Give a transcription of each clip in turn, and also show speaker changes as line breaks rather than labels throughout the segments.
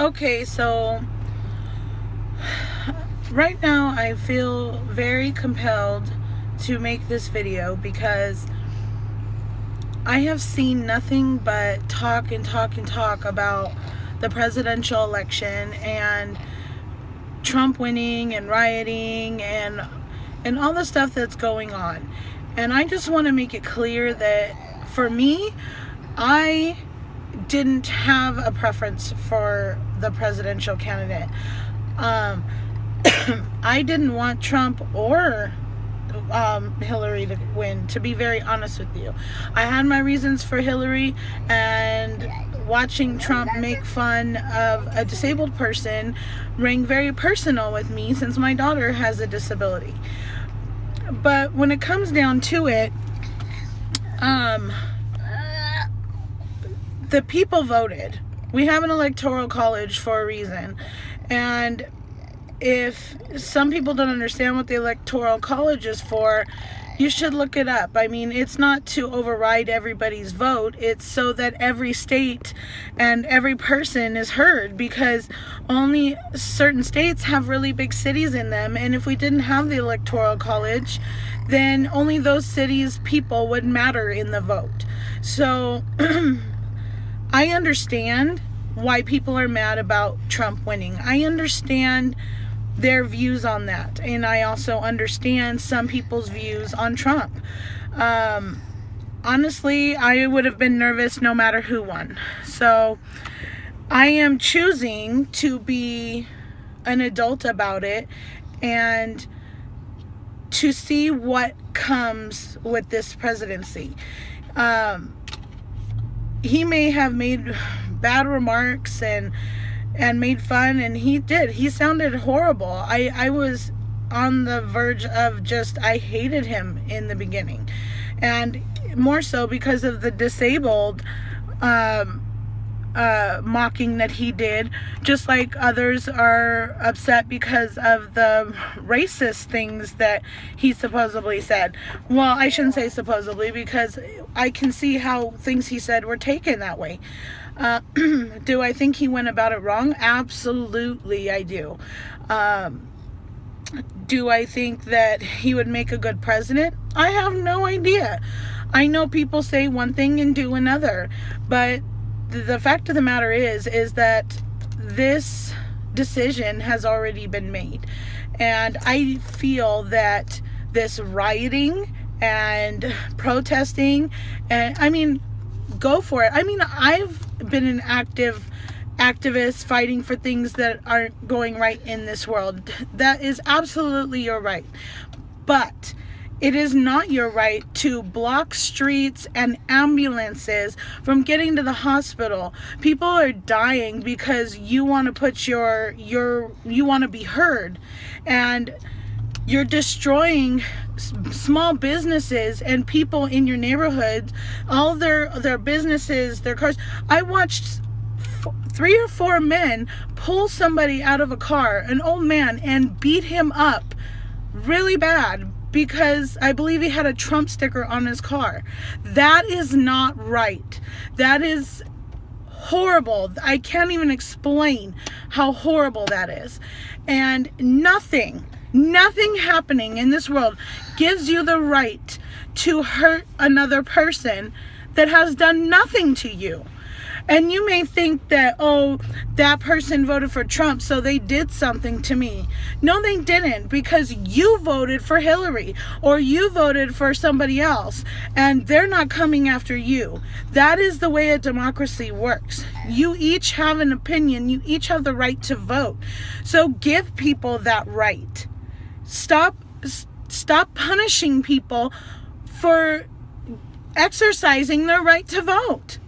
Okay, so right now I feel very compelled to make this video because I have seen nothing but talk and talk and talk about the presidential election and Trump winning and rioting and all the stuff that's going on. And I just want to make it clear that for me, I didn't have a preference for the presidential candidate. I didn't want Trump or Hillary to win, to be very honest with you. I had my reasons for Hillary, and watching Trump make fun of a disabled person rang very personal with me since my daughter has a disability. But when it comes down to it, the people voted. We have an electoral college for a reason. And if some people don't understand what the electoral college is for, you should look it up. I mean, it's not to override everybody's vote. It's so that every state and every person is heard, because only certain states have really big cities in them. And if we didn't have the electoral college, then only those cities' people would matter in the vote. So I understand why people are mad about Trump winning. I understand their views on that, and I also understand some people's views on Trump. Honestly, I would have been nervous no matter who won. So I am choosing to be an adult about it and to see what comes with this presidency. He may have made bad remarks and made fun, and he sounded horrible. I was on the verge of I hated him in the beginning, and more so because of the disabled mocking that he did, just like others are upset because of the racist things that he supposedly said. Well, I shouldn't say supposedly, because I can see how things he said were taken that way. Do I think he went about it wrong? Absolutely, I do. Do I think that he would make a good president? I have no idea. I know people say one thing and do another, but the fact of the matter is that this decision has already been made. And I feel that this rioting and protesting, and I mean, go for it. I mean, I've been an activist fighting for things that aren't going right in this world. That is absolutely your right. But it is not your right to block streets and ambulances from getting to the hospital. People are dying because you want to put you want to be heard, and you're destroying small businesses and people in your neighborhood, all their businesses, their cars. I watched 3 or 4 men pull somebody out of a car, an old man, and beat him up really bad because I believe he had a Trump sticker on his car. That is not right. That is horrible. I can't even explain how horrible that is. And nothing happening in this world gives you the right to hurt another person that has done nothing to you. And you may think that, oh, that person voted for Trump, so they did something to me. No, they didn't, because you voted for Hillary or you voted for somebody else, and they're not coming after you. That is the way a democracy works. You each have an opinion. You each have the right to vote. So give people that right. Stop punishing people for exercising their right to vote.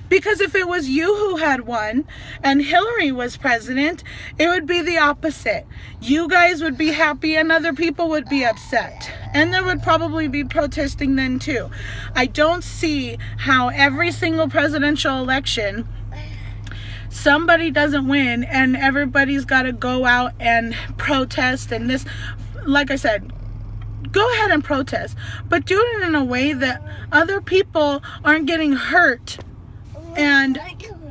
Because if it was you who had won and Hillary was president, it would be the opposite. You guys would be happy and other people would be upset. And there would probably be protesting then too. I don't see how every single presidential election somebody doesn't win and everybody's got to go out and protest. And this, like I said, go ahead and protest, but do it in a way that other people aren't getting hurt and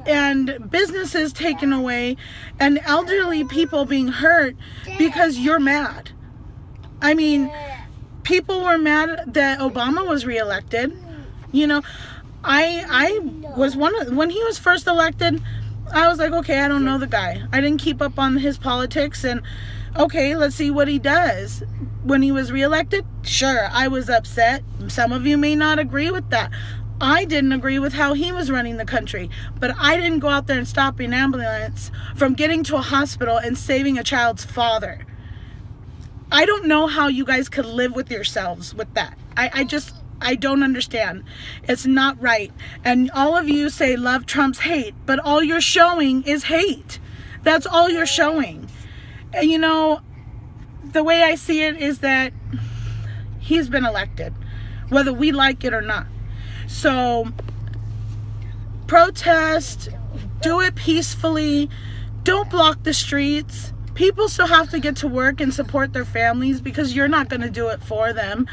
and businesses taken away and elderly people being hurt because you're mad. I mean, people were mad that Obama was reelected. You know, I was when he was first elected, I was like, okay, I don't know the guy. I didn't keep up on his politics, and okay, let's see what he does. When he was reelected, sure, I was upset. Some of you may not agree with that. I didn't agree with how he was running the country, but I didn't go out there and stop an ambulance from getting to a hospital and saving a child's father. I don't know how you guys could live with yourselves with that. I don't understand. It's not right. And all of you say love trumps hate, but all you're showing is hate. That's all you're showing. And you know, the way I see it is that he's been elected, whether we like it or not. So protest, do it peacefully. Don't block the streets. People still have to get to work and support their families because you're not going to do it for them.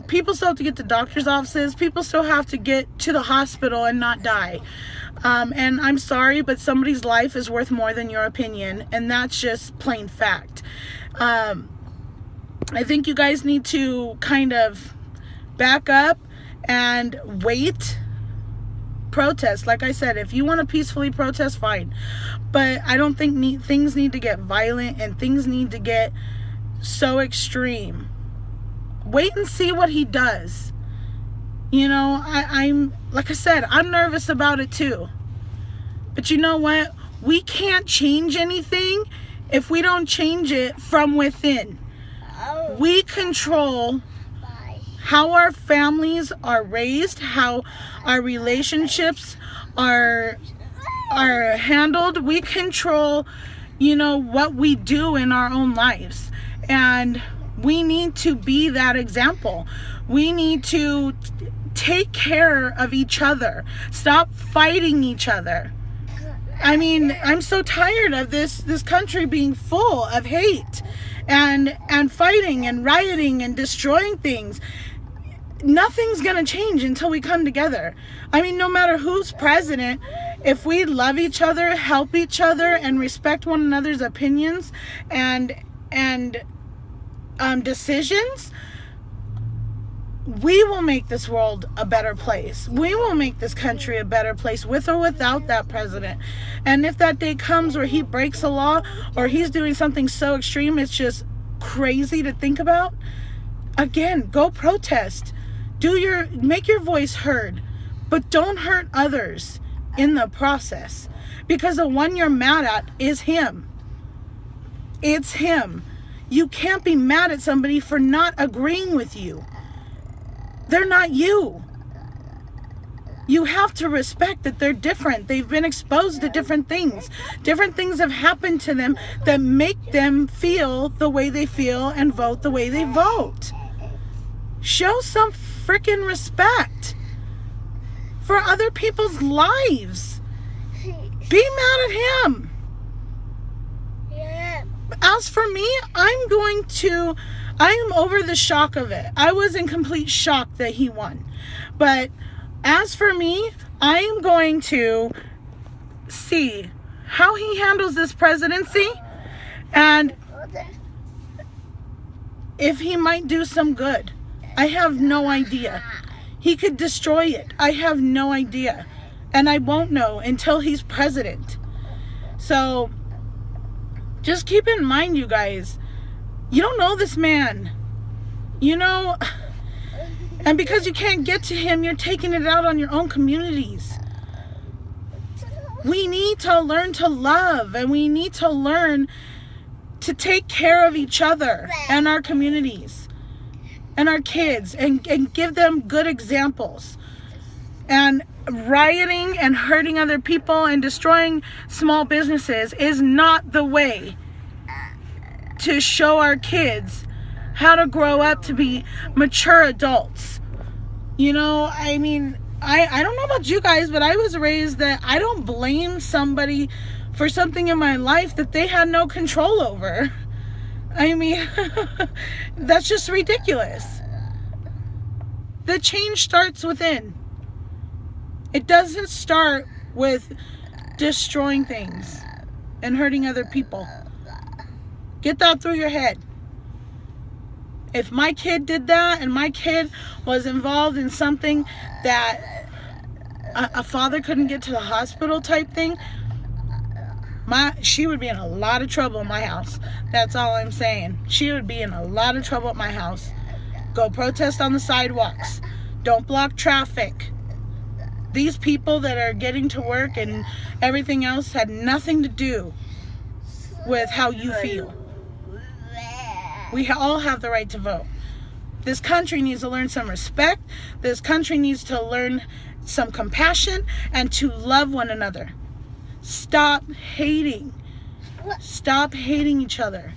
People still have to get to doctor's offices. People still have to get to the hospital and not die. And I'm sorry, but somebody's life is worth more than your opinion. And that's just plain fact. I think you guys need to kind of back up and wait. Protest. Like I said, if you want to peacefully protest, fine. But I don't think things need to get violent and things need to get so extreme. Wait and see what he does. You know, I'm like I said, I'm nervous about it too. But you know what? We can't change anything if we don't change it from within. We control how our families are raised, how our relationships are handled. We control, you know, what we do in our own lives. And we need to be that example. We need to take care of each other. Stop fighting each other. I mean, I'm so tired of this country being full of hate and fighting and rioting and destroying things. Nothing's gonna change until we come together. I mean, no matter who's president, if we love each other, help each other, and respect one another's opinions and decisions, we will make this world a better place. We will make this country a better place with or without that president. And if that day comes where he breaks a law or he's doing something so extreme it's just crazy to think about, again, go protest. Make your voice heard, but don't hurt others in the process, because the one you're mad at is him. It's him. You can't be mad at somebody for not agreeing with you. They're not you. You have to respect that they're different. They've been exposed to different things. Different things have happened to them that make them feel the way they feel and vote the way they vote. Show some freaking respect for other people's lives. Be mad at him. As for me, I am over the shock of it. I was in complete shock that he won. But as for me, I am going to see how he handles this presidency and if he might do some good. I have no idea. He could destroy it. I have no idea. And I won't know until he's president. So just keep in mind, you guys, you don't know this man. You know, and because you can't get to him, you're taking it out on your own communities. We need to learn to love, and we need to learn to take care of each other and our communities and our kids and give them good examples. And rioting and hurting other people and destroying small businesses is not the way to show our kids how to grow up to be mature adults. You know, I mean, I don't know about you guys, but I was raised that I don't blame somebody for something in my life that they had no control over. I mean, that's just ridiculous. The change starts within. It doesn't start with destroying things and hurting other people. Get that through your head. If my kid did that and my kid was involved in something that a father couldn't get to the hospital type thing, she would be in a lot of trouble in my house. That's all I'm saying. She would be in a lot of trouble at my house. Go protest on the sidewalks. Don't block traffic. These people that are getting to work and everything else had nothing to do with how you feel. We all have the right to vote. This country needs to learn some respect. This country needs to learn some compassion and to love one another. Stop hating. Stop hating each other.